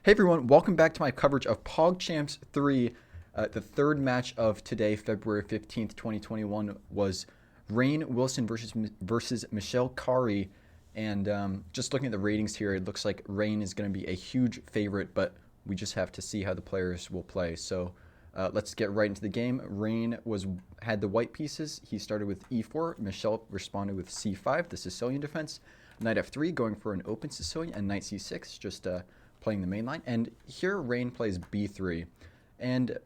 Hey everyone, welcome back to my coverage of PogChamps 3. The third match of today, February 15th, 2021, was Rainn Wilson versus Michelle Khare. And just looking at the ratings here, it looks like Rainn is going to be a huge favorite, but we just have to see how the players will play. So let's get right into the game. Rainn had the white pieces. He started with e4. Michelle responded with c5, the Sicilian defense. Knight f3, going for an open Sicilian, and knight c6, just playing the main line. And here Rainn plays b3. And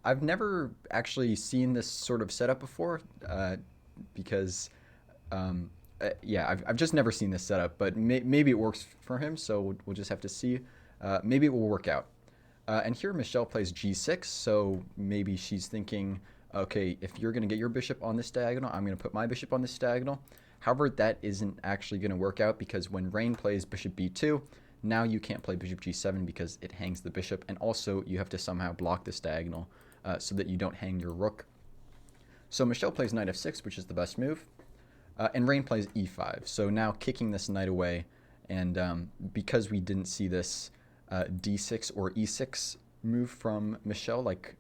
I've never actually seen this sort of setup before because, yeah, I've just never seen this setup, but maybe it works for him, so we'll just have to see. Maybe it will work out. And here Michelle plays g6, so maybe she's thinking, okay, if you're going to get your bishop on this diagonal, I'm going to put my bishop on this diagonal. However, that isn't actually going to work out because when Rainn plays bishop b2, now you can't play bishop g7 because it hangs the bishop, and also you have to somehow block this diagonal so that you don't hang your rook. So Michelle plays knight f6, which is the best move, and Rainn plays e5. So now kicking this knight away, and because we didn't see this d6 or e6 move from Michelle, like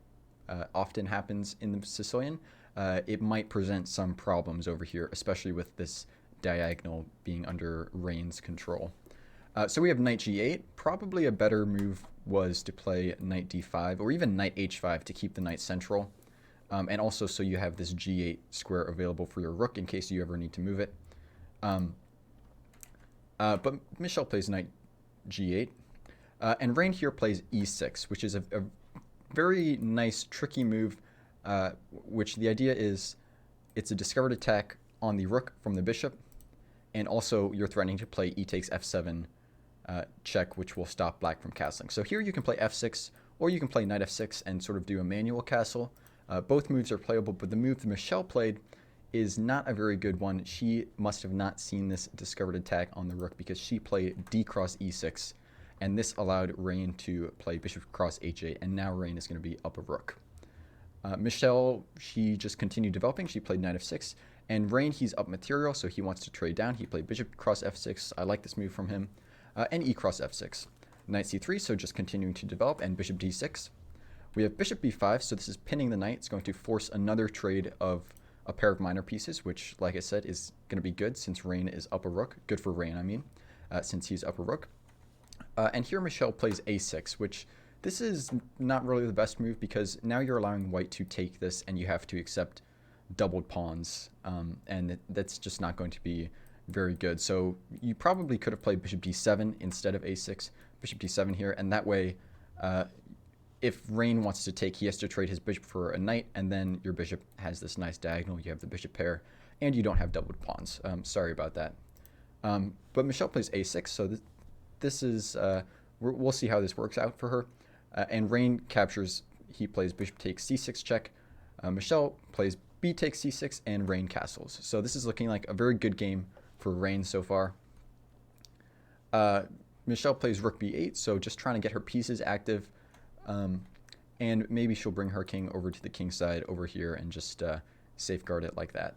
often happens in the Sicilian, it might present some problems over here, especially with this diagonal being under Rainn's control. So we have knight g8. Probably a better move was to play knight d5 or even knight h5 to keep the knight central. And also so you have this g8 square available for your rook in case you ever need to move it. But Michelle plays knight g8. And Rainn here plays e6, which is a very nice, tricky move, which the idea is it's a discovered attack on the rook from the bishop, and also you're threatening to play e takes f7 check, which will stop black from castling. So here you can play f6, or you can play knight f6 and sort of do a manual castle. Both moves are playable, but the move that Michelle played is not a very good one. She must have not seen this discovered attack on the rook because she played d cross e6, and this allowed Rainn to play bishop cross h8, and now Rainn is going to be up a rook. Michelle, she just continued developing. She played knight f6, and Rainn, he's up material, so he wants to trade down. He played bishop cross f6. I like this move from him. And e cross f6. Knight c3, so just continuing to develop, and bishop d6. We have bishop b5, so this is pinning the knight. It's going to force another trade of a pair of minor pieces, which, like I said, is going to be good since Rainn is up a rook. Good for Rainn, I mean, since he's up a rook. And here Michelle plays a6, which this is not really the best move because now you're allowing white to take this and you have to accept doubled pawns, and that's just not going to be very good. So you probably could have played bishop d7 instead of a6, bishop d7 here, and that way if Rainn wants to take, he has to trade his bishop for a knight, and then your bishop has this nice diagonal. You have the bishop pair, and you don't have doubled pawns. Sorry about that. But Michelle plays a6, so this is, we'll see how this works out for her. And Rainn captures, he plays bishop takes c6 check. Michelle plays b takes c6, and Rainn castles. So this is looking like a very good game for Rainn so far. Michelle plays rook b8, so just trying to get her pieces active. And maybe she'll bring her king over to the king side over here and just safeguard it like that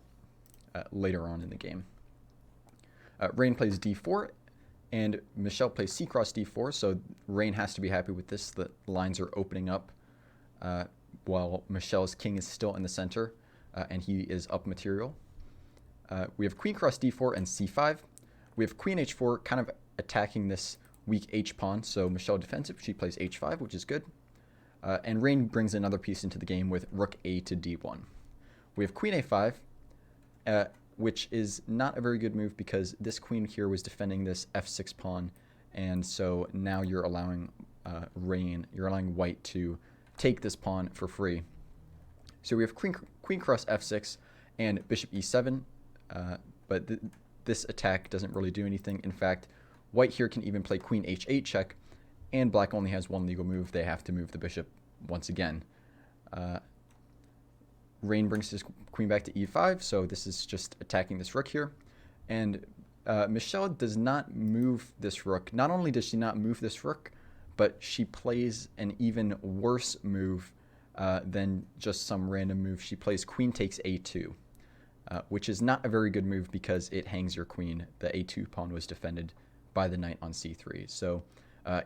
later on in the game. Rainn plays d4, and Michelle plays c cross d4, so Rainn has to be happy with this. The lines are opening up while Michelle's king is still in the center, and he is up material. We have queen cross d4 and c5. We have queen h4 kind of attacking this weak h pawn, so Michelle defensive. She plays h5, which is good. And Rainn brings another piece into the game with rook a to d1. We have queen a5, which is not a very good move because this queen here was defending this f6 pawn, and so now you're allowing you're allowing white to take this pawn for free. So we have queen cross f6 and bishop e7, but this attack doesn't really do anything. In fact, white here can even play queen h8 check, and black only has one legal move. They have to move the bishop once again. Rainn brings his queen back to e5, so this is just attacking this rook here. And Michelle does not move this rook. Not only does she not move this rook, but she plays an even worse move than just some random move. She plays queen takes a2, which is not a very good move because it hangs your queen. The a2 pawn was defended by the knight on c3. So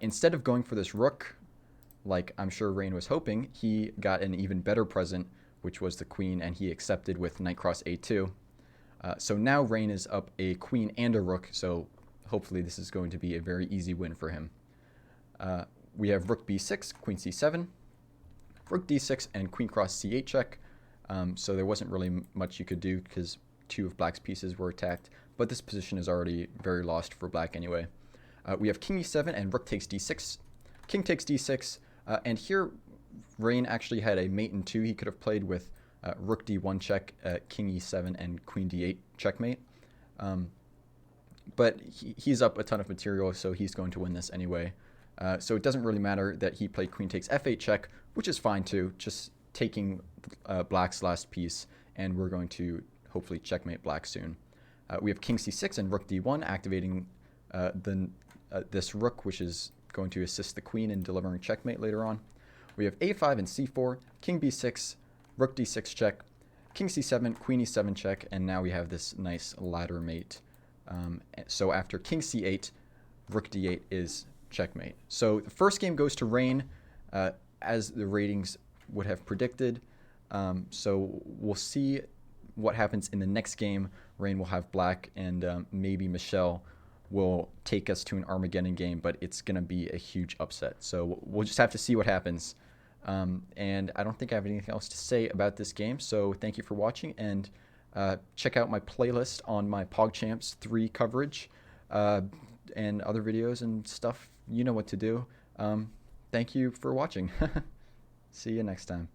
Instead of going for this rook, like I'm sure Rainn was hoping, he got an even better present, which was the queen, and he accepted with knight cross a2. So now Rainn is up a queen and a rook, so hopefully this is going to be a very easy win for him. We have rook b6, queen c7, rook d6, and queen cross c8 check. So there wasn't really much you could do because two of black's pieces were attacked, but this position is already very lost for black anyway. We have king e7 and rook takes d6, king takes d6, and here Rainn actually had a mate in two. He could have played with rook d1 check, king e7, and queen d8 checkmate. But he's up a ton of material, so he's going to win this anyway. So it doesn't really matter that he played queen takes f8 check, which is fine too, just taking black's last piece, and we're going to hopefully checkmate black soon. We have king c6 and rook d1, activating this rook, which is going to assist the queen in delivering checkmate later on. We have a5 and c4, king b6, rook d6 check, king c7, queen e7 check, and now we have this nice ladder mate. So after king c8, rook d8 is checkmate. So the first game goes to Rainn, as the ratings would have predicted. So we'll see what happens in the next game. Rainn will have black, and maybe Michelle will take us to an Armageddon game, but it's going to be a huge upset. So we'll just have to see what happens. And I don't think I have anything else to say about this game. So thank you for watching, and check out my playlist on my PogChamps 3 coverage and other videos and stuff. You know what to do. Thank you for watching. See you next time.